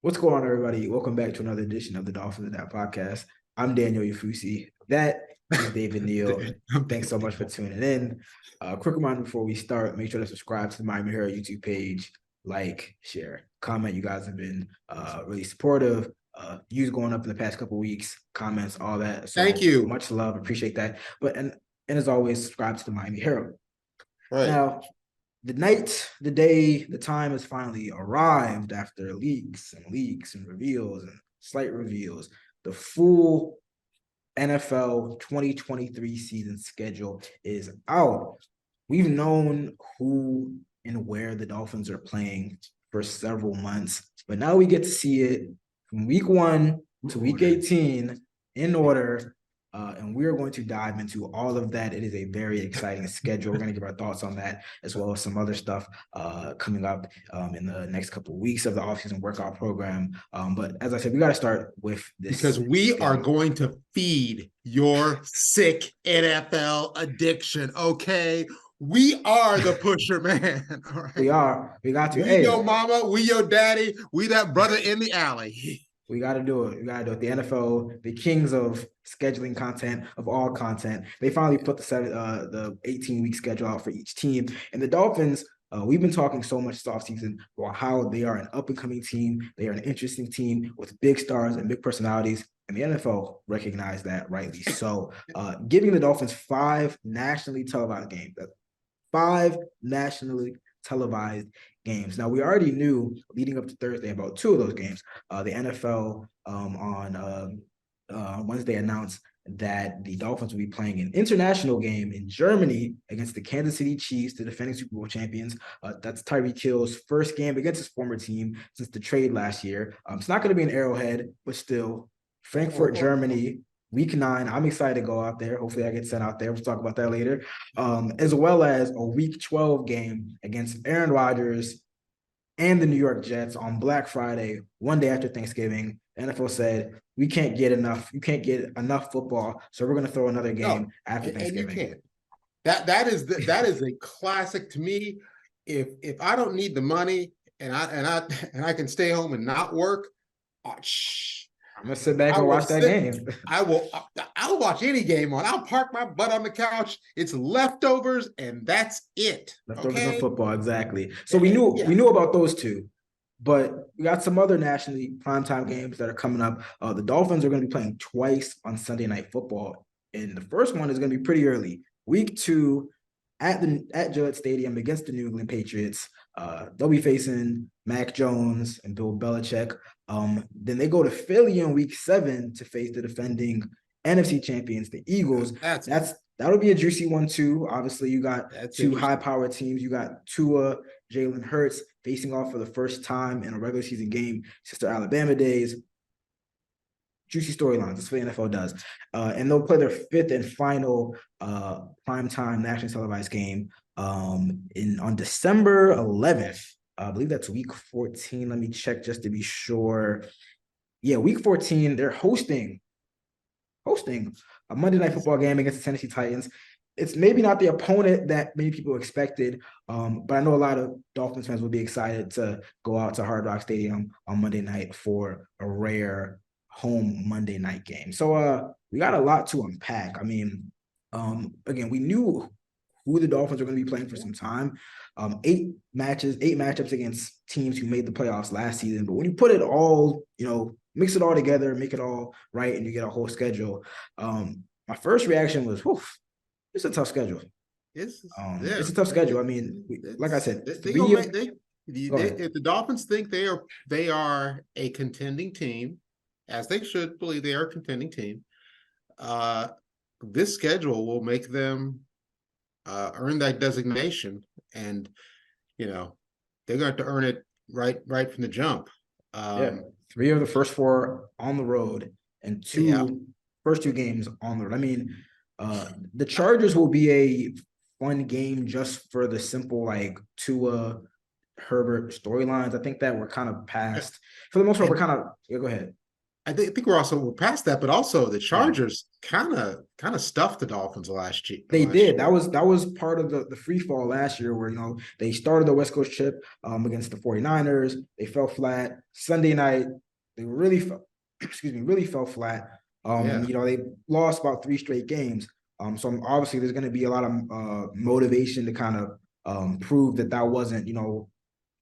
What's going on, everybody? Welcome back to another edition of the Dolphins In Depth podcast. I'm Daniel Oyefusi. That is David Neal. Thanks so much for tuning in. Quick reminder before we start, make sure to subscribe to the Miami Herald YouTube page, like, share, comment. You guys have been really supportive. Views going up in the past couple of weeks, comments, all that. So Thank you. much love, appreciate that. And as always, subscribe to the Miami Herald. Right. Now, the night, the day, the time has finally arrived after leaks and reveals and slight reveals. The full NFL 2023 season schedule is out. We've known who and where the Dolphins are playing for several months, but now we get to see it from week 1 to week 18 in order. And we're going to dive into all of that. It is a very exciting schedule. We're going to give our thoughts on that, as well as some other stuff coming up in the next couple of weeks of the offseason workout program. But as I said, we got to start with this. Because we are going to feed your sick NFL addiction, okay? We are the pusher, man. All right? We are. We got to. We your mama, we your daddy, we that brother in the alley. We got to do it. We got to do it. The NFL, the kings of scheduling content, of all content, they finally put the 18-week schedule out for each team. And the Dolphins, we've been talking so much this offseason about how they are an up-and-coming team. They are an interesting team with big stars and big personalities. And the NFL recognized that rightly so, giving the Dolphins 5 nationally televised games. 5 nationally televised games. Now, we already knew leading up to Thursday about 2 of those games. The NFL on Wednesday announced that the Dolphins will be playing an international game in Germany against the Kansas City Chiefs, the defending Super Bowl champions. That's Tyreek Hill's first game against his former team since the trade last year. It's not going to be an Arrowhead, but still, Frankfurt, Germany. Week 9, I'm excited to go out there. Hopefully I get sent out there. We'll talk about that later. As well as a Week 12 game against Aaron Rodgers and the New York Jets on Black Friday, one day after Thanksgiving. The NFL said, we can't get enough. You can't get enough football, so we're going to throw another game after Thanksgiving. And you can't. That is a classic to me. If I don't need the money and I can stay home and not work, I'm gonna sit back and watch that game. I'll watch any game on. I'll park my butt on the couch. It's leftovers, and that's it. Leftovers of football, exactly. So we knew about those 2, but we got some other nationally primetime games that are coming up. The Dolphins are going to be playing twice on Sunday Night Football, and the first one is going to be pretty early. Week 2 at Gillette Stadium against the New England Patriots. They'll be facing Mac Jones and Bill Belichick. Then they go to Philly in week 7 to face the defending NFC champions, the Eagles. That'll be a juicy one too. Obviously, you got 2 high-powered teams. You got Tua, Jalen Hurts facing off for the first time in a regular season game since their Alabama days. Juicy storylines. That's what the NFL does. And they'll play their 5th and final primetime nationally televised game on December 11th. I believe that's week 14. Let me check just to be sure. Yeah, week 14, they're hosting a Monday Night Football game against the Tennessee Titans. It's maybe not the opponent that many people expected, but I know a lot of Dolphins fans will be excited to go out to Hard Rock Stadium on Monday night for a rare home Monday night game. So we got a lot to unpack. I mean, again, we knew who the Dolphins are going to be playing for some time. 8 matchups against teams who made the playoffs last season. But when you put it all, mix it all together, make it all right, and you get a whole schedule. My first reaction was, it's a tough schedule. It's a tough schedule. I mean, like I said, if the Dolphins think they are a contending team, as they should believe they are a contending team, this schedule will make them earn that designation, and they're going to earn it right from the jump. 3 of the first 4 on the road, and first 2 games on the road. I mean, the Chargers will be a fun game just for the simple Tua Herbert storylines. I think that we're kind of past. For the most part, we're kind of go ahead. think we're past that, but also the Chargers kind of stuffed the Dolphins last year. They did. That was part of the free fall last year where, they started the West Coast trip against the 49ers. They fell flat. Sunday night, they really fell flat. They lost about 3 straight games. So obviously there's going to be a lot of motivation to kind of prove that wasn't,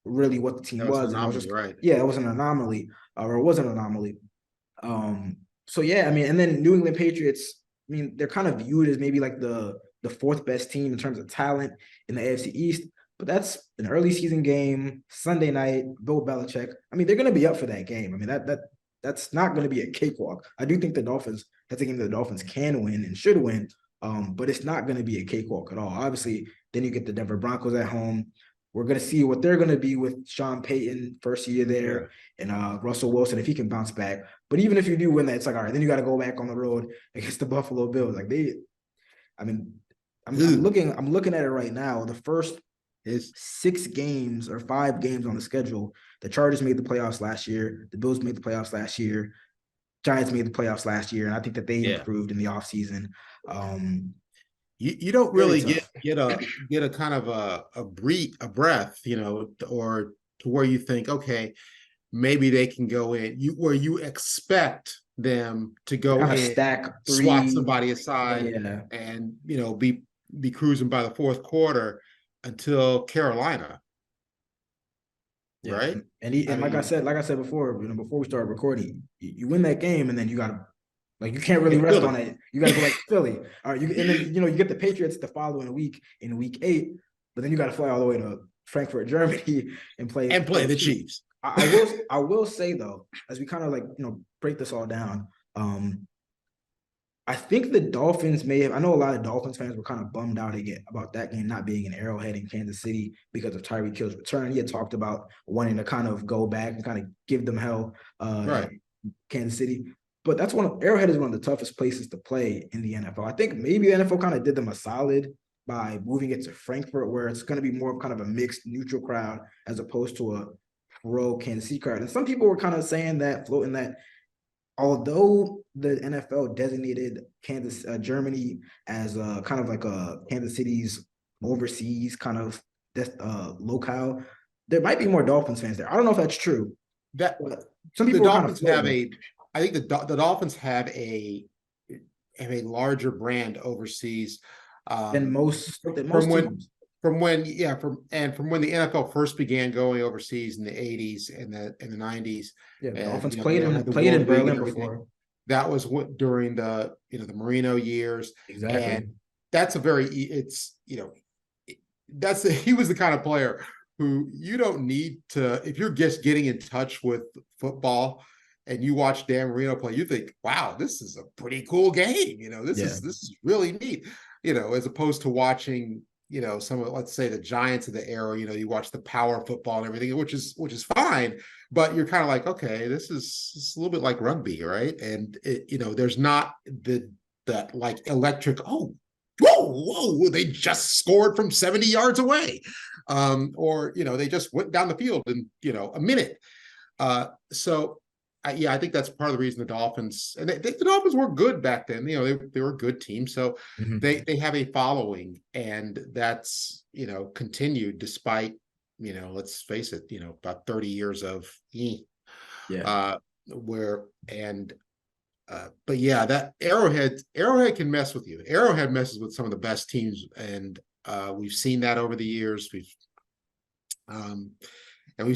really what the team was. An anomaly, right? Yeah, it was an anomaly, or it was an anomaly. So yeah, I mean, and then New England Patriots, I mean, they're kind of viewed as maybe like the 4th best team in terms of talent in the AFC East, but that's an early season game, Sunday night, Bill Belichick. I mean, they're going to be up for that game. I mean, that's not going to be a cakewalk. I do think that's a game that the Dolphins can win and should win, but it's not going to be a cakewalk at all. Obviously, then you get the Denver Broncos at home. We're going to see what they're going to be with Sean Payton, first year there, and Russell Wilson, if he can bounce back. But even if you do win that, it's like, all right, then you got to go back on the road against the Buffalo Bills. I'm looking at it right now. The first 6 games or 5 games on the schedule, the Chargers made the playoffs last year. The Bills made the playoffs last year. Giants made the playoffs last year, and I think that they improved in the offseason. You don't really get a kind of a breath, or to where you think, okay, maybe they can go in. Where you expect them to go in, stack 3, swat somebody aside, and be cruising by the 4th quarter until Carolina, right? And like I said before, before we started recording, you win that game, and then you got to. You can't really rest on it. You got to go back to Philly. All right, and then you get the Patriots the following week in week 8, but then you got to fly all the way to Frankfurt, Germany, and play the Chiefs. I will say though, as we kind of break this all down, I think the Dolphins may have. I know a lot of Dolphins fans were kind of bummed out again about that game not being in Arrowhead in Kansas City because of Tyreek Hill's return. He had talked about wanting to kind of go back and kind of give them hell, right? Kansas City. But Arrowhead is one of the toughest places to play in the NFL. I think maybe the NFL kind of did them a solid by moving it to Frankfurt, where it's going to be more of kind of a mixed neutral crowd as opposed to a pro Kansas City crowd. And some people were kind of saying that, floating that, although the NFL designated Germany as kind of like a Kansas City's overseas kind of locale, there might be more Dolphins fans there. I don't know if that's true. Some people Dolphins have I think the Dolphins have a larger brand overseas than most teams. From when the NFL first began going overseas in the 80s and the 90s. Yeah, the Dolphins played in Berlin before. That was during the Marino years. Exactly. And that's he was the kind of player who you don't need to, if you're just getting in touch with football and you watch Dan Marino play, you think, wow, this is a pretty cool game. This is really neat, as opposed to watching, some of, let's say, the Giants of the era, you watch the power football and everything, which is fine, but you're kind of like, okay, this is a little bit like rugby, right? And there's not that like electric, whoa, they just scored from 70 yards away. Or they just went down the field in, a minute. I think that's part of the reason the Dolphins, and the Dolphins were good back then. They were a good team, so they have a following, and that's continued despite let's face it, about 30 years of but yeah, that Arrowhead can mess with you. Arrowhead messes with some of the best teams, and we've seen that over the years. We've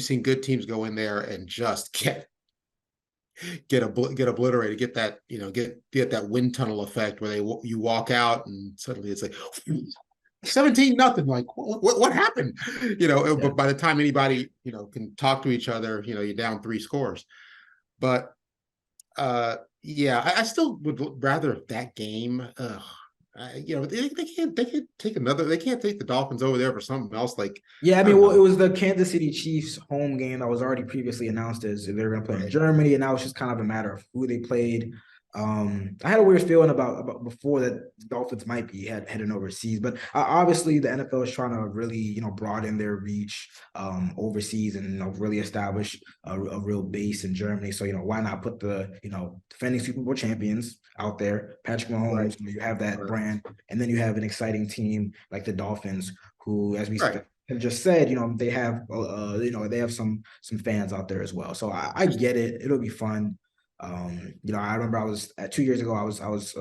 seen good teams go in there and just get obliterated, get that get that wind tunnel effect where you walk out and suddenly it's like 17-0, like what happened, but by the time anybody can talk to each other, you're down 3 scores. But I still would rather that game. They can't take the Dolphins over there for something else. It was the Kansas City Chiefs home game that was already previously announced as they were going to play in Germany, and now it's just kind of a matter of who they played. I had a weird feeling about before that the Dolphins might be heading overseas, but obviously the NFL is trying to really broaden their reach overseas and really establish a real base in Germany. So why not put the defending Super Bowl champions out there, Patrick Mahomes? Right. You have that Right. brand, and then you have an exciting team like the Dolphins, who, as we Right. have just said, they have they have some fans out there as well. So I get it. It'll be fun. I remember I was at 2 years ago, I was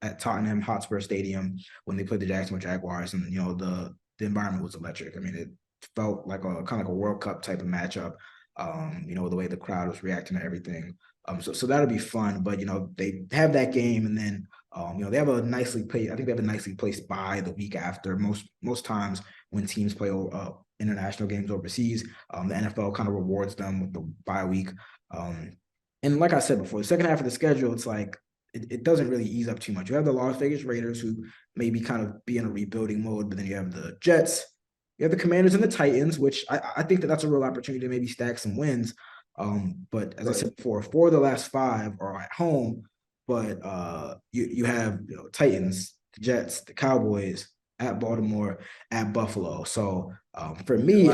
at Tottenham Hotspur Stadium when they played the Jacksonville Jaguars, and the environment was electric. I mean, it felt like a kind of like a World Cup type of matchup. The way the crowd was reacting to everything. So that'll be fun. But they have that game, and then they have a nicely placed. I think they have a nicely placed bye the week after. Most times when teams play international games overseas, the NFL kind of rewards them with the bye week. And like I said before, the second half of the schedule, it's like it doesn't really ease up too much. You have the Las Vegas Raiders, who maybe kind of be in a rebuilding mode, but then you have the Jets, you have the Commanders and the Titans, which I think that's a real opportunity to maybe stack some wins. But as I said before, 4 of the last 5 are at home, but you have Titans, the Jets, the Cowboys, at Baltimore, at Buffalo. So for me,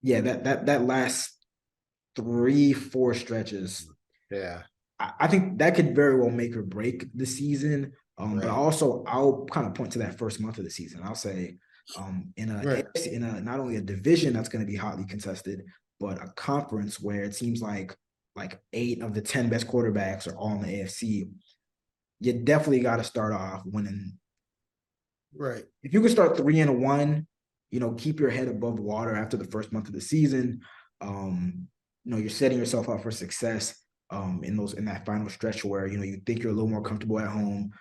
yeah, that last 3, 4 stretches, Yeah. I think that could very well make or break the season. But Right. also I'll kind of point to that first month of the season. I'll say Right. in a not only a division that's going to be hotly contested, but a conference where it seems like 8 of the 10 best quarterbacks are all in the AFC. You definitely got to start off winning. Right. If you can start 3-1, keep your head above water after the first month of the season. You're setting yourself up for success in that final stretch where you think you're a little more comfortable at home.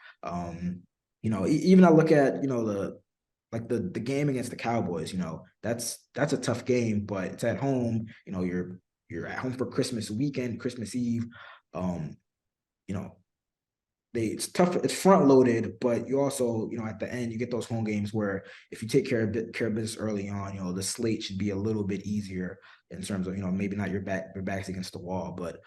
Even I look at the game against the Cowboys. That's a tough game, but it's at home. You're at home for Christmas weekend, Christmas Eve. You know, it's tough. It's front loaded, but you also, at the end, you get those home games where if you take care of business early on, the slate should be a little bit easier in terms of, maybe not your back's against the wall, but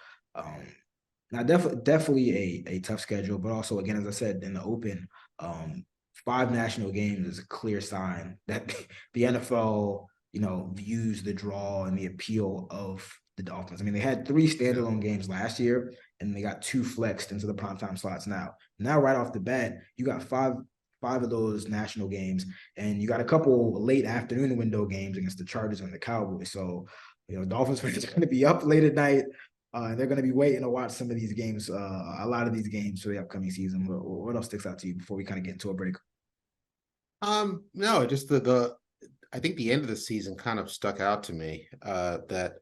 now definitely a tough schedule. But also, again, as I said in the open, 5 national games is a clear sign that the NFL, views the draw and the appeal of the Dolphins. I mean, they had 3 standalone games last year, and they got 2 flexed into the primetime slots now. Now, right off the bat, you got five of those national games, and you got a couple late afternoon window games against the Chargers and the Cowboys. So, Dolphins fans are going to be up late at night. And they're going to be waiting to watch some of these games, a lot of these games for the upcoming season. What else sticks out to you before we kind of get into a break? No, just the I think the end of the season kind of stuck out to me. That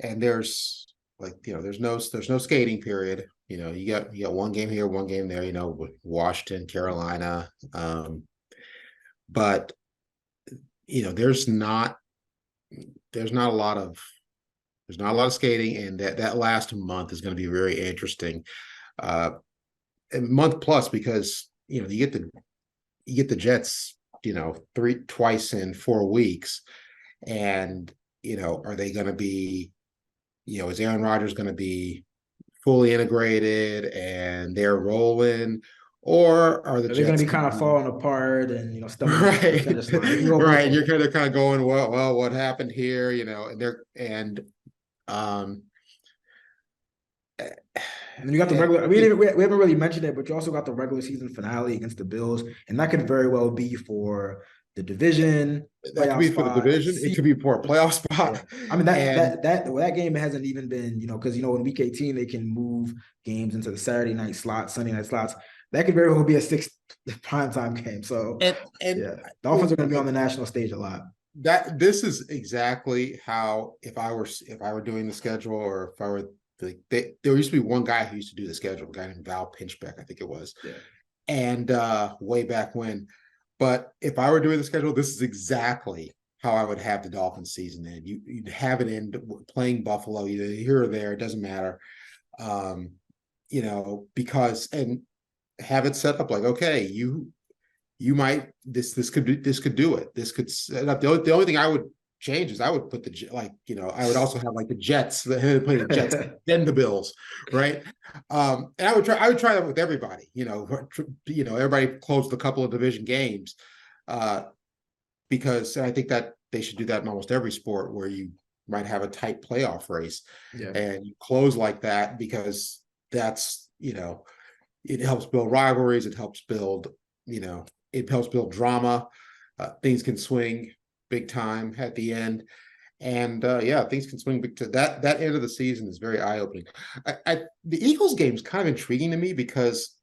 and there's there's no skating period. You got one game here, one game there, with Washington, Carolina. But there's not a lot of skating, and that last month is going to be very interesting. A month plus, because you get the Jets, twice in 4 weeks, and are they going to be, is Aaron Rodgers going to be fully integrated and they're rolling, or are the They're going Jets to be kind of falling apart and stumbling across the right, finish line. It can go both right? And ways. you're kind of going, well, what happened here? And they're um And then you got the regular. We haven't really mentioned it, but you also got the regular season finale against the Bills, and that could very well be for the division that could playoff be for the spot. division. It could be for a playoff Yeah, spot, I mean and that game hasn't even been because in week 18 they can move games into the Saturday night slots, Sunday night slots. That could very well be a 6 primetime game. So and yeah, Dolphins are going to be on the national stage a lot. that this is exactly how, if I were doing the schedule, or if I were there used to be one guy who used to do the schedule, a guy named Val Pinchbeck, I think it was. Yeah. And way back when. But if I were doing the schedule, this is exactly how I would have the Dolphins season end. You'd have it in playing Buffalo, either here or there, it doesn't matter. Because and have it set up like, okay, you might this could do it. This could set up. The only thing I would changes, I would put I would also have like the Jets, play the Jets, then the Bills, right? And I would try that with everybody, everybody closed a couple of division games, because I think that they should do that in almost every sport where you might have a tight playoff race, and you close like that, because that's, it helps build rivalries. It helps build, drama. Things can swing big time at the end. And things can swing big to that. That end of the season is very eye-opening. The Eagles game is kind of intriguing to me because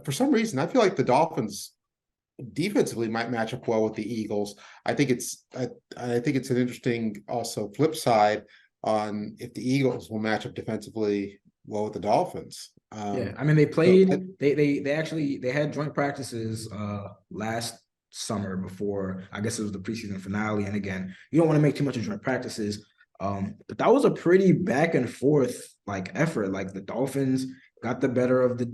for some reason, I feel like the Dolphins defensively might match up well with the Eagles. I think it's an interesting also flip side on if the Eagles will match up defensively well with the Dolphins. I mean, they played. They had joint practices last summer before, I guess it was the preseason finale. And again, you don't want to make too much of joint practices. But that was a pretty back and forth effort. Like the Dolphins got the better of the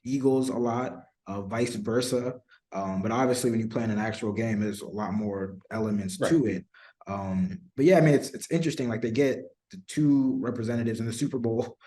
Eagles a lot, vice versa. But obviously, when you play in an actual game, there's a lot more elements to it. But yeah, I mean, it's interesting. Like they get the 2 representatives in the Super Bowl.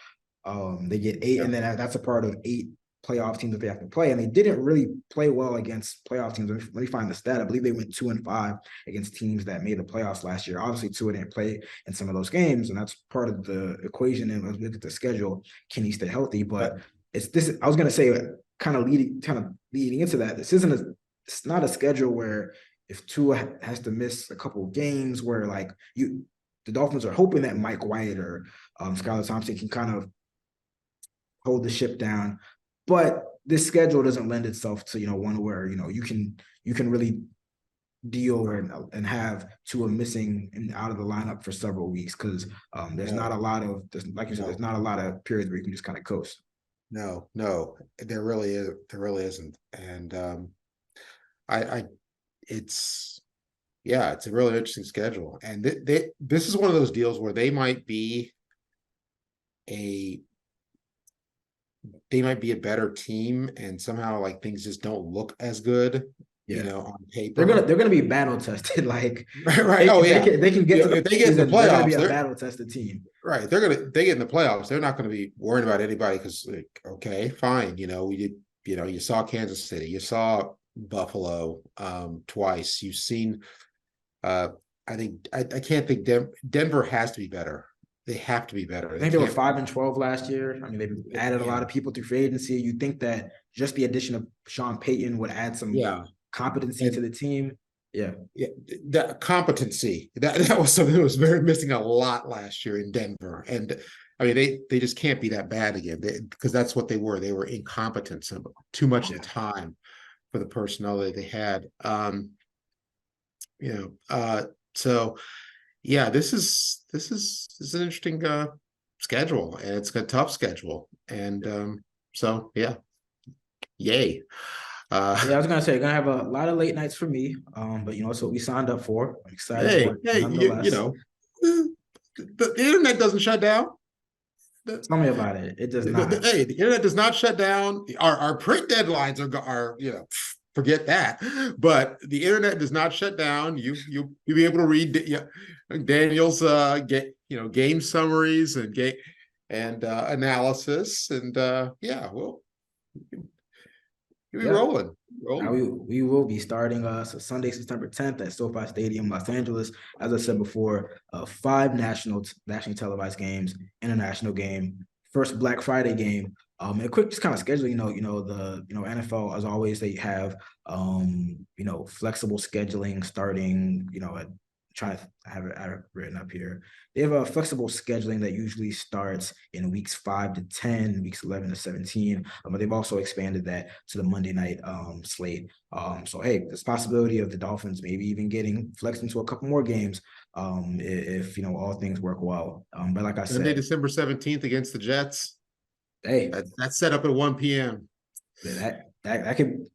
They get 8, and then that's a part of 8 playoff teams that they have to play. And they didn't really play well against playoff teams. Let me find the stat. I believe they went 2-5 against teams that made the playoffs last year. Obviously, Tua didn't play in some of those games, and that's part of the equation. And as we look at the schedule, can he stay healthy? But it's this. I was going to say, kind of leading into that. It's not a schedule where if Tua has to miss a couple of games, where the Dolphins are hoping that Mike White or Skylar Thompson can kind of hold the ship down. But this schedule doesn't lend itself to, one where, you can really deal and have Tua missing and out of the lineup for several weeks, because there's not a lot of, like you said, there's not a lot of periods where you can just kind of coast. No, there really isn't. And it's a really interesting schedule. And this is one of those deals where they might be a better team, and somehow things just don't look as good, on paper. They're gonna be battle tested, right. They can get if they get in the playoffs, they're gonna be a battle tested team. Right. They get in the playoffs. They're not going to be worried about anybody because, okay, fine. We did, you saw Kansas City, you saw Buffalo twice. You've seen, I can't think Denver has to be better. They have to be better. I think they were 5-12 last year. I mean, they've added a lot of people through free agency. You think that just the addition of Sean Payton would add some competency to the team. That competency that was something that was very missing a lot last year in Denver. And I mean, they just can't be that bad again, because that's what they were. They were incompetent, so too much time for the personnel that they had. So this is an interesting schedule, and it's a tough schedule. And yay. I was gonna say, you're gonna have a lot of late nights for me, but that's what we signed up for. I'm excited. The internet doesn't shut down. Tell me about it. It does not. The internet does not shut down. Our print deadlines are forget that. But the internet does not shut down. You'll be able to read Daniel's game summaries and analysis, and we'll be rolling. Now we will be starting Sunday, September 10th at SoFi Stadium, Los Angeles. As I said before, 5 nationally televised games, international game, first Black Friday game. And a quick just kind of scheduling, the NFL, as always, they have flexible scheduling starting, trying to have it written up here. They have a flexible scheduling that usually starts in weeks 5 to 10, weeks 11 to 17. But they've also expanded that to the Monday night slate. So, hey, there's possibility of the Dolphins maybe even getting flexed into a couple more games if all things work well. But like I said, Sunday, December 17th against the Jets. Hey, that's set up at 1 p.m. That could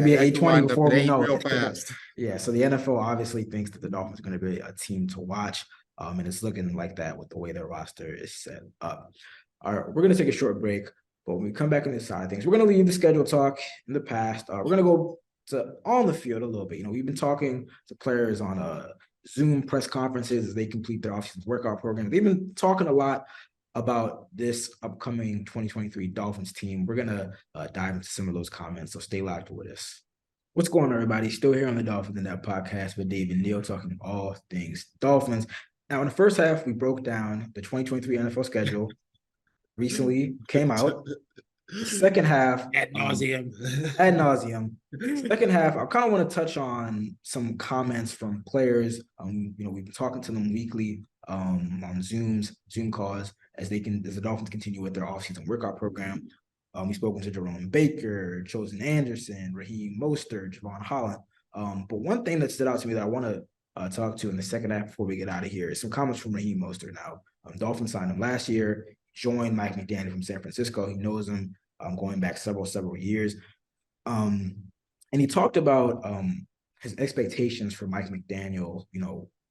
be an 8:20 before we know real it. Fast. Yeah, so the NFL obviously thinks that the Dolphins are going to be a team to watch, and it's looking like that with the way their roster is set up. All right, we're going to take a short break, but when we come back on this side of things, we're going to leave the schedule talk in the past. We're going to go to on the field a little bit. We've been talking to players on Zoom press conferences as they complete their offseason workout program. They've been talking a lot about this upcoming 2023 Dolphins team. We're gonna dive into some of those comments, so stay locked with us. What's going on, everybody? Still here on the Dolphins In Depth podcast with David Neal, talking all things Dolphins. Now, in the first half, we broke down the 2023 NFL schedule. Recently came out. The second half, ad nauseum. ad nauseum. Second half, I kind of want to touch on some comments from players. We've been talking to them weekly on Zoom calls as the Dolphins continue with their offseason workout program. We've spoken to Jerome Baker, Chosen Anderson, Raheem Mostert, Javon Holland. But one thing that stood out to me that I want to talk to in the second half before we get out of here is some comments from Raheem Mostert. Now, Dolphins signed him last year, joined Mike McDaniel from San Francisco. He knows him going back several years. And he talked about his expectations for Mike McDaniel,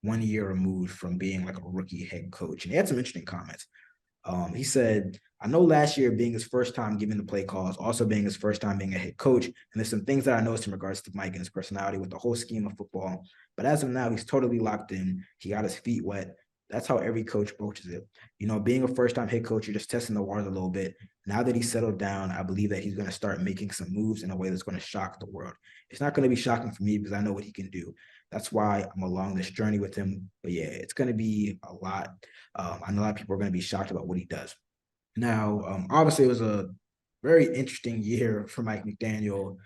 1 year removed from being like a rookie head coach. And he had some interesting comments. He said, I know last year being his first time giving the play calls, also being his first time being a head coach, and there's some things that I noticed in regards to Mike and his personality with the whole scheme of football. But as of now, he's totally locked in. He got his feet wet. That's how every coach approaches it. Being a first-time head coach, you're just testing the waters a little bit. Now that he's settled down, I believe that he's going to start making some moves in a way that's going to shock the world. It's not going to be shocking for me because I know what he can do. That's why I'm along this journey with him. But yeah, it's going to be a lot. I know a lot of people are going to be shocked about what he does. Now, obviously, it was a very interesting year for Mike McDaniel,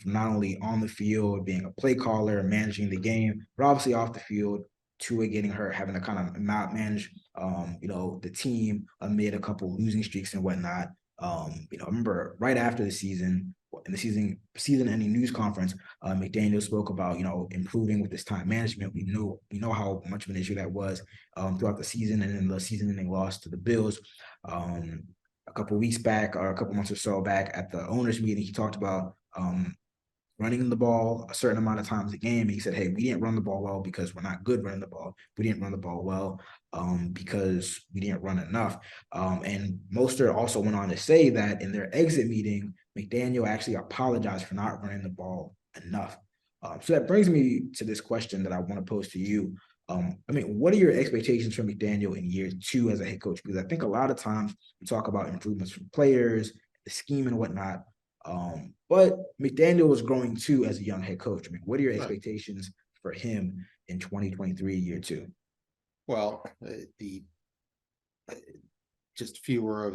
not only on the field, being a play caller, managing the game, but obviously off the field, Tua getting hurt, having to kind of manage, the team amid a couple losing streaks and whatnot. I remember right after the season, in the season-ending news conference, McDaniel spoke about, improving with this time management. We know how much of an issue that was throughout the season, and then the season-ending loss to the Bills. A couple weeks back, or a couple months or so back, at the owners' meeting, he talked about running the ball a certain amount of times a game. And he said, hey, we didn't run the ball well because we're not good running the ball. We didn't run the ball well because we didn't run enough. And Mostert also went on to say that in their exit meeting, McDaniel actually apologized for not running the ball enough. So that brings me to this question that I want to pose to you. What are your expectations from McDaniel in year 2 as a head coach? Because I think a lot of times we talk about improvements from players, the scheme and whatnot. But McDaniel was growing too as a young head coach. What are your expectations for him in 2023, year 2? Well, just fewer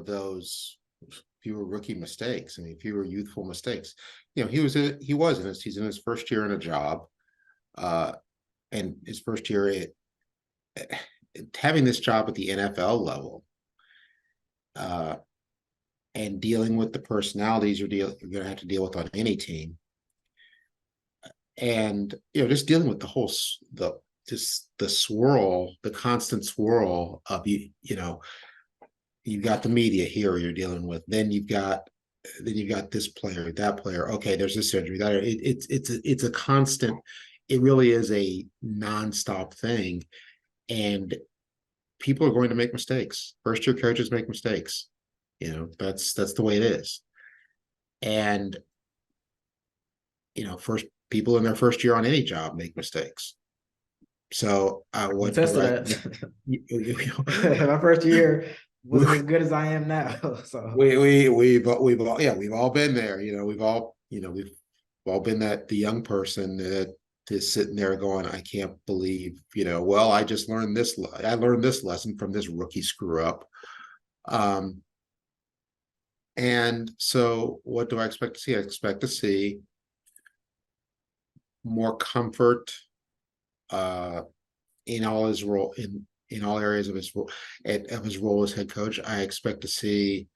rookie mistakes. Fewer youthful mistakes. He's in his first year in a job, and his first year having this job at the NFL level, and dealing with the personalities you're going to have to deal with on any team, and just dealing with the constant swirl of you've got the media here you're dealing with, then you've got this player, that player. Okay, there's this injury. It's a constant. It really is a nonstop thing, and people are going to make mistakes. First year coaches make mistakes. That's the way it is. And first people in their first year on any job make mistakes. So what test that? My first year wasn't as good as I am now. So we've all been there. We've all been the young person that is sitting there going, I can't believe, well, I just learned this. I learned this lesson from this rookie screw up. And so what do I expect to see? I expect to see more comfort in all his role in all areas of his role as head coach. I expect to see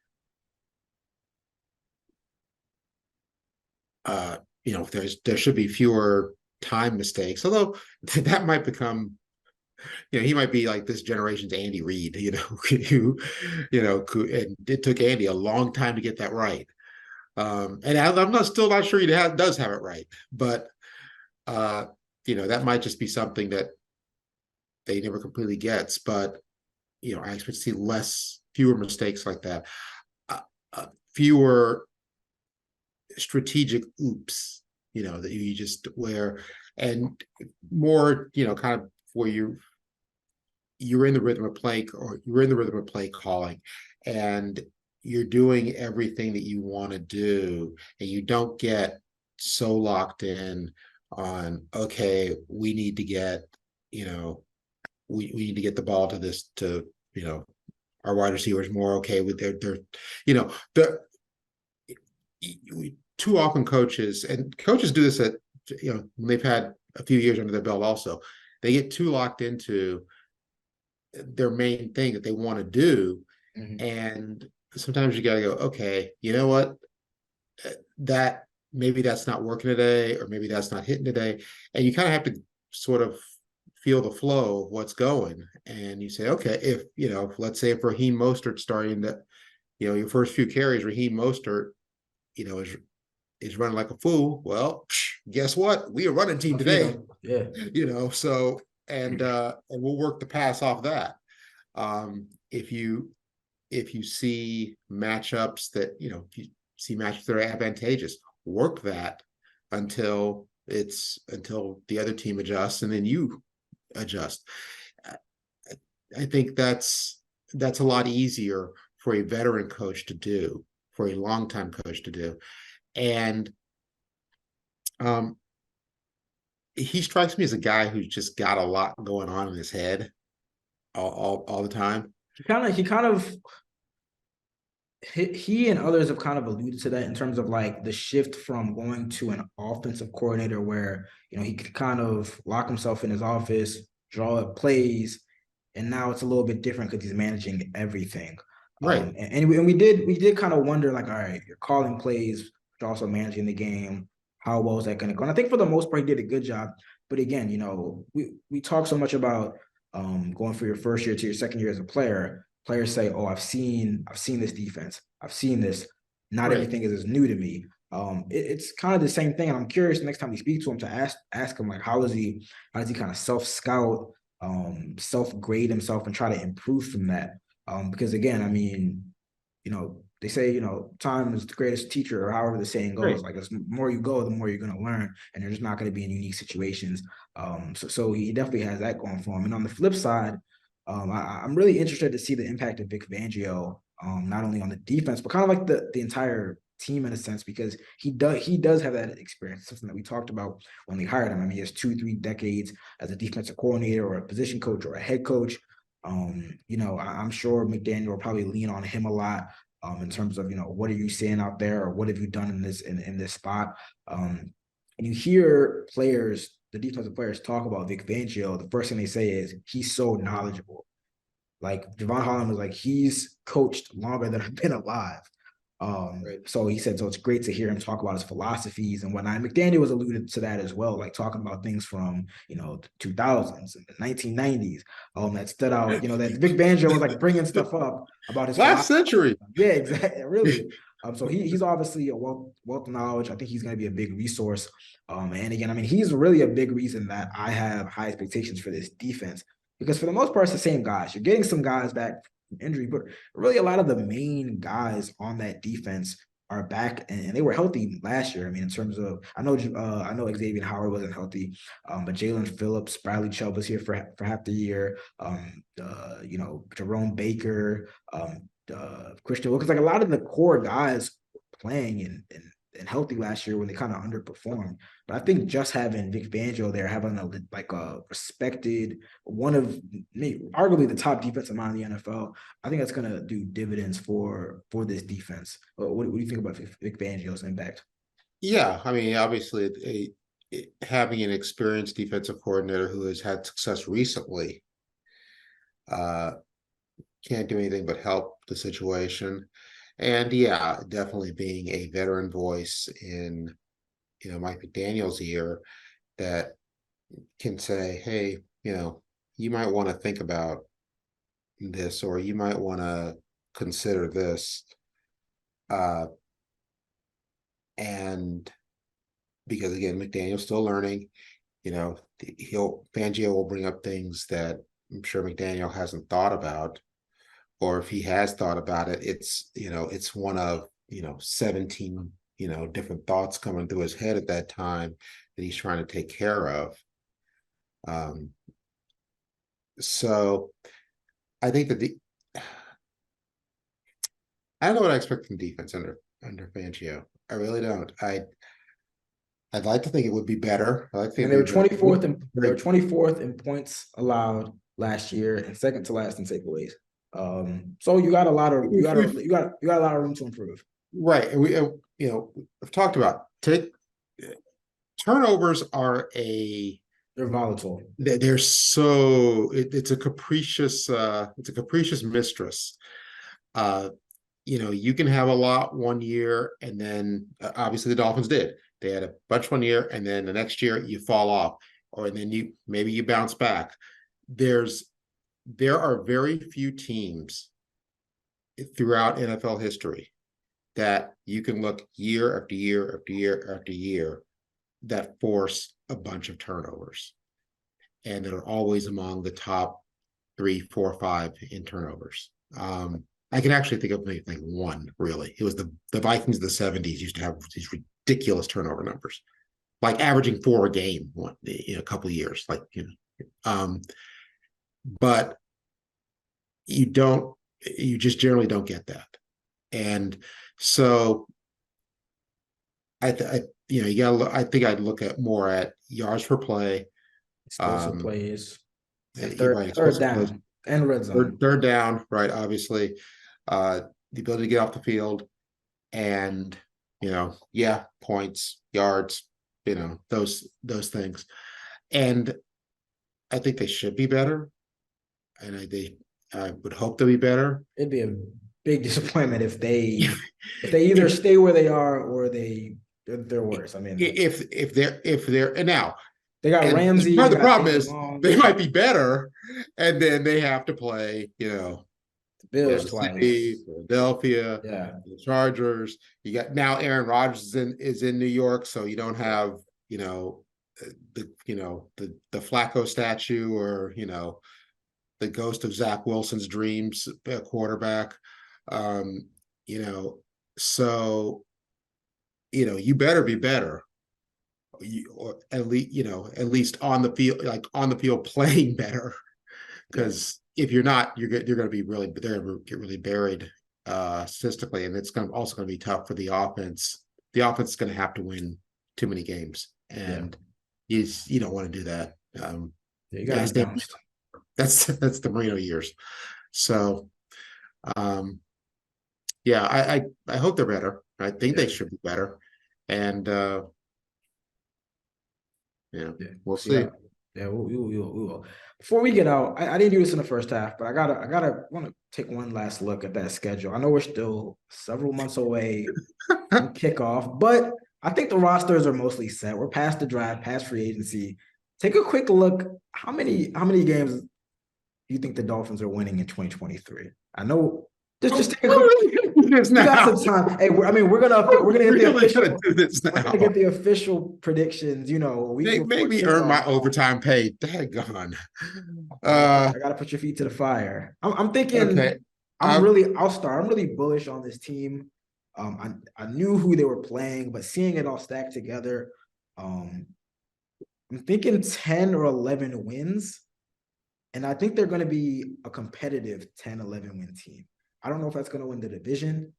there should be fewer time mistakes, although that might become he might be like this generation's Andy Reid, and it took Andy a long time to get that right. And I'm still not sure he does have it right, but that might just be something that they never completely gets. But I expect to see fewer mistakes like that, fewer strategic oops. that you just where, and more, kind of where you're in the rhythm of play, or you're in the rhythm of play calling, and you're doing everything that you want to do, and you don't get so locked in on, okay, we need to get, we need to get the ball to this, to, our wide receivers more okay with their, the too often coaches do this at, when they've had a few years under their belt also, they get too locked into their main thing that they want to do. Mhm. And sometimes you got to go, okay, you know what, that maybe that's not working today, or maybe that's not hitting today. And you kind of have to sort of feel the flow of what's going. And you say, okay, if, let's say if Raheem Mostert's starting to, your first few carries, Raheem Mostert, is running like a fool. Well, guess what? We a running team today. Yeah. So and we'll work the pass off that. If you see matchups that, if you see matchups that are advantageous, work that until the other team adjusts, and then you adjust. I think that's a lot easier for a veteran coach to do, for a longtime coach to do. And he strikes me as a guy who's just got a lot going on in his head all the time. He and others have kind of alluded to that in terms of like the shift from going to an offensive coordinator where, he could kind of lock himself in his office, draw up plays, and now it's a little bit different because he's managing everything. Right. And we did kind of wonder, like, all right, you're calling plays, but also managing the game. How well is that going to go? And I think for the most part, he did a good job. But again, we talk so much about going for your first year to your second year as a player. Players say, "Oh, I've seen this defense. I've seen this. Not Right. everything is as new to me." It's kind of the same thing, and I'm curious next time we speak to him to ask him, like, how does he kind of self scout, self grade himself, and try to improve from that? Because again, I mean, they say, time is the greatest teacher, or however the saying goes. Right. Like, the more you go, the more you're going to learn, and you're just not going to be in unique situations. So he definitely has that going for him. And on the flip side, I'm really interested to see the impact of Vic Fangio, not only on the defense, but kind of like the entire team in a sense, because he does have that experience, something that we talked about when they hired him. I mean, he has 2-3 decades as a defensive coordinator, or a position coach, or a head coach. I'm sure McDaniel will probably lean on him a lot, in terms of, what are you seeing out there, or what have you done in this spot? And you hear the defensive players talk about Vic Fangio, the first thing they say is he's so knowledgeable. Like Javon Holland was like, he's coached longer than I've been alive. Right. So he said, so it's great to hear him talk about his philosophies and whatnot. McDaniel was alluded to that as well, like talking about things from, the 2000s and the 1990s. That stood out, that Vic Fangio was like bringing stuff up about his Last philosophy. century. Yeah, exactly. Really. So he's obviously a wealth of knowledge. I think he's going to be a big resource. And again, I mean, he's really a big reason that I have high expectations for this defense, because for the most part, it's the same guys. You're getting some guys back from injury, but really a lot of the main guys on that defense are back, and they were healthy last year. I mean, in terms of, I know Xavier Howard wasn't healthy, but Jalen Phillips, Bradley Chubb was here for half the year. Jerome Baker, Christian Wilkins, like a lot of the core guys playing and healthy last year when they kind of underperformed. But I think just having Vic Fangio there, having a respected, one of arguably the top defensive mind in the NFL, I think that's going to do dividends for this defense. What do you think about Vic Fangio's impact? Yeah, I mean, obviously, having an experienced defensive coordinator who has had success recently uh, can't do anything but help the situation. And yeah, definitely being a veteran voice in, Mike McDaniel's ear, that can say, hey, you might want to think about this, or you might want to consider this. And because again, McDaniel's still learning, Fangio will bring up things that I'm sure McDaniel hasn't thought about, or if he has thought about it, it's one of 17 different thoughts coming through his head at that time that he's trying to take care of. So I think that I don't know what I expect from defense under Fangio. I really don't. I'd like to think it would be better. I like to think And they were 24th in points allowed last year and second to last in takeaways. So you got a lot of room to improve. Right. And I've talked about turnovers are they're volatile. They're so it's a capricious mistress. You can have a lot one year, and then obviously the Dolphins did. They had a bunch one year, and then the next year you fall off, or then maybe you bounce back. There are very few teams throughout NFL history that you can look year after year after year after year that force a bunch of turnovers, and that are always among the top 3, 4, 5 in turnovers. I can actually think of maybe like one, really. It was the Vikings of the 70s used to have these ridiculous turnover numbers, like averaging 4 a game a couple of years. But you just generally don't get that. And so I think I'd look at more at yards per play, explosive plays, and third down plays. And red zone. Third down, right? Obviously, the ability to get off the field, and points, yards, those things. And I think they should be better, and I would hope they'll be better. It'd be a big disappointment if they either stay where they are or they're worse. I mean, if they're and now. They got Ramsey. Part of the problem is they might be better, and then they have to play, the Bills twice, Philadelphia, the Chargers. You got now Aaron Rodgers is in New York, so you don't have the Flacco statue or the ghost of Zach Wilson's dreams quarterback. So you better be better. Or at least on the field, playing better, because if you're not, you're going to be they're going to get really buried statistically, and it's also going to be tough for the offense. The offense is going to have to win too many games, and you don't want to do that. You got that's the Marino years. So, I hope they're better. I think they should be better, and. We'll see. We will. Before we get out, I didn't do this in the first half, but I want to take one last look at that schedule. I know we're still several months away from kickoff, but I think the rosters are mostly set. We're past the draft, past free agency. Take a quick look. How many games do you think the Dolphins are winning in 2023? I know. Just take a quick. We got some time. Hey, we're gonna get the official. Do this now. We're gonna get the official predictions. Make me earn my overtime pay. Daggone. I gotta put your feet to the fire. I'm thinking. Okay. I'll start. I'm really bullish on this team. I knew who they were playing, but seeing it all stacked together, I'm thinking 10 or 11 wins, and I think they're going to be a competitive 10, 11 win team. I don't know if that's going to win the division.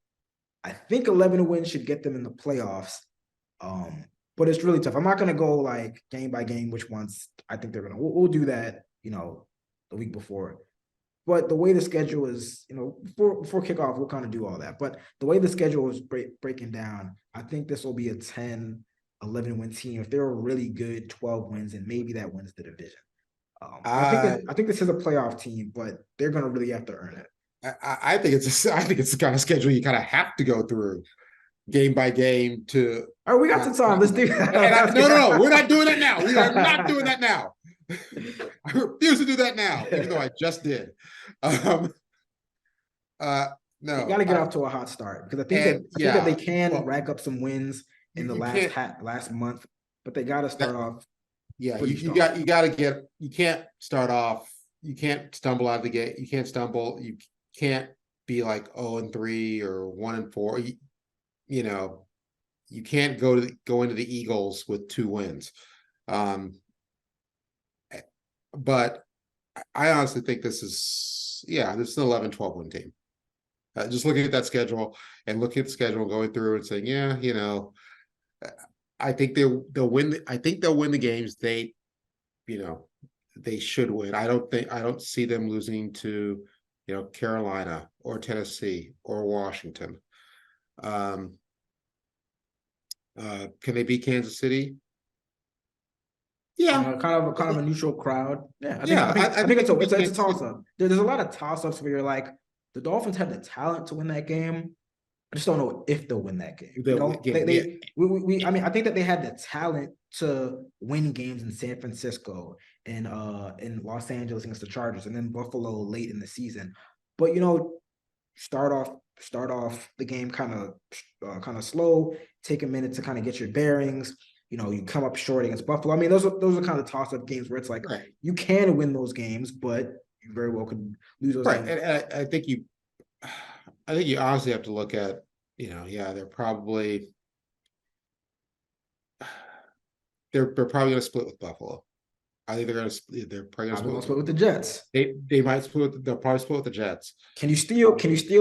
I think 11 wins should get them in the playoffs. But it's really tough. I'm not going to go like game by game which ones I think they're going to. We'll do that, the week before. But the way the schedule is, before kickoff, we'll kind of do all that. But the way the schedule is breaking down, I think this will be a 10, 11 win team. If they're a really good 12 wins, and maybe that wins the division. I think this is a playoff team, but they're going to really have to earn it. I think it's the kind of schedule you kind of have to go through game by game to. All right, we got some time. Let's do that. No, we're not doing that now. We are not doing that now. I refuse to do that now, even though I just did. No, you got to get off to a hot start, because I think that they can rack up some wins in the last month, but they got to start off. Yeah, you can't start off. You can't stumble out of the gate. You can't stumble. You can't be like 0-3 or 1-4. you can't go into the Eagles with 2 wins. But I honestly think this is an 11-12 win team. Just looking at that schedule and looking at the schedule, going through and saying, I think they'll win. I think they'll win the games they should win. I don't see them losing to, Carolina or Tennessee or Washington. Can they beat Kansas City? Yeah, kind of a neutral crowd. Yeah, I think think it's a toss up. There's a lot of toss ups where you're like, the Dolphins have the talent to win that game. I just don't know if they'll win that game. I mean, I think that they had the talent to win games in San Francisco and in Los Angeles against the Chargers, and then Buffalo late in the season. But start off the game kind of slow, take a minute to kind of get your bearings. You come up short against Buffalo. I mean, those are kind of toss up games where it's like, you can win those games, but you very well could lose those games. And I think you honestly have to look at, they're probably going to split with Buffalo. I think they're probably going to split with the Jets. They might split. They'll probably split with the Jets. Can you steal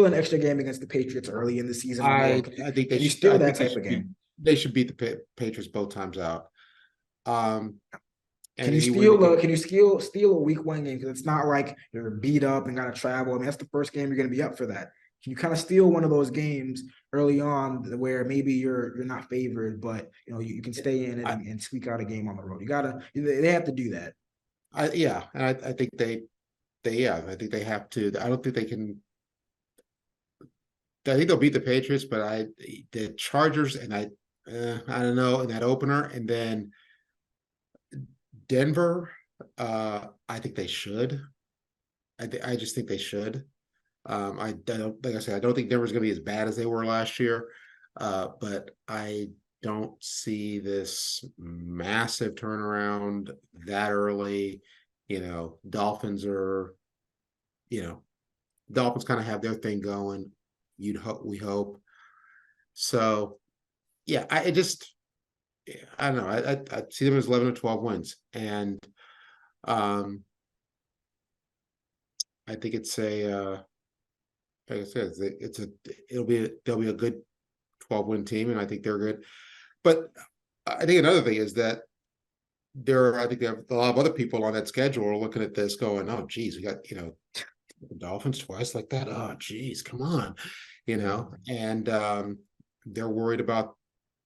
an extra game against the Patriots early in the season? I think they should steal that type of game. They should beat the Patriots both times out. Can you steal a week 1 game? Because it's not like you're beat up and got to travel. I mean, that's the first game you're going to be up for that. Can you kind of steal one of those games early on where maybe you're not favored, but you can stay in it and squeak out a game on the road? They have to do that. I think I think they have to. I don't think they can. I think they'll beat the Patriots, but the Chargers and I don't know, in that opener, and then Denver. I think they should. I just think they should. I don't, like I said, I don't think Denver's going to be as bad as they were last year, but I don't see this massive turnaround that early. Dolphins kind of have their thing going. We hope. So, yeah, I don't know. I see them as 11 or 12 wins, and I think it's like I said, they'll be a good 12-win team, and I think they're good. But I think another thing is that I think there are a lot of other people on that schedule are looking at this going, oh, geez, we got, the Dolphins twice like that. Oh, geez, come on, and they're worried about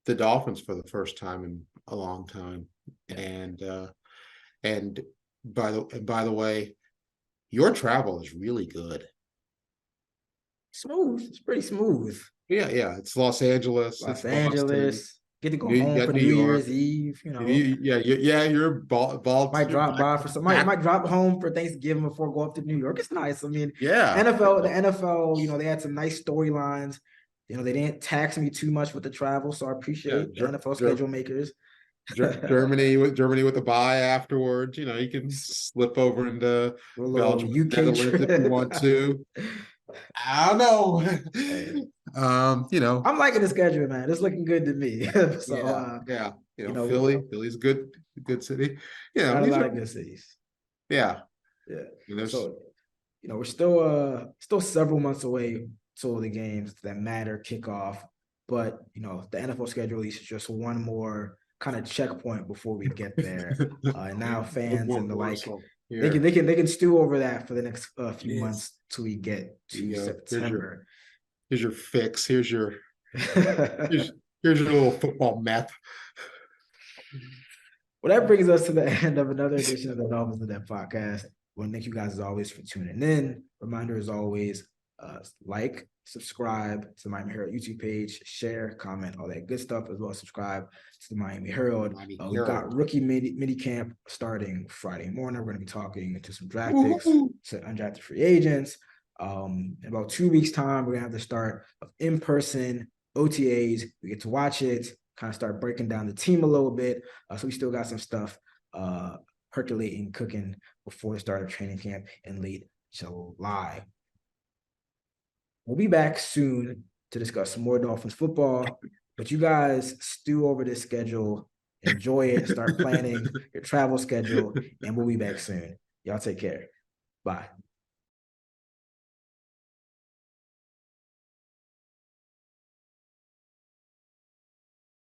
the Dolphins for the first time in a long time. And by the way, your travel is really good. Smooth. It's pretty smooth. Yeah. It's Los Angeles. Get to go home for New Year's Eve. You're ball. Might drop by for some. Might drop home for Thanksgiving before go up to New York. It's nice. I mean, the NFL. They had some nice storylines. They didn't tax me too much with the travel, so I appreciate the NFL schedule makers. Germany with the bye afterwards. You can slip over into Belgium, UK Netherlands if you want to. I don't know. I'm liking the schedule, man. It's looking good to me. So Philly's good city. A lot of good cities. Yeah. So, we're still several months away till the games that matter kick off. But the NFL schedule release is just one more kind of checkpoint before we get there. And now fans and the like, they can stew over that for the next few months till we get to September. Here's your fix. Here's your little football meth. Well, that brings us to the end of another edition of the Dolphins In Depth podcast. I want to thank you guys as always for tuning in. Reminder as always, like, subscribe to the Miami Herald YouTube page, share, comment, all that good stuff, as well as subscribe to the Miami Herald. We've got rookie mini camp starting Friday morning. We're going to be talking to some draft picks, to undrafted free agents. In about 2 weeks' time, we're going to have the start of in-person OTAs. We get to watch it, kind of start breaking down the team a little bit. So we still got some stuff percolating, cooking before the start of training camp in late July. We'll be back soon to discuss some more Dolphins football. But you guys stew over this schedule, enjoy it, start planning your travel schedule, and we'll be back soon. Y'all take care. Bye.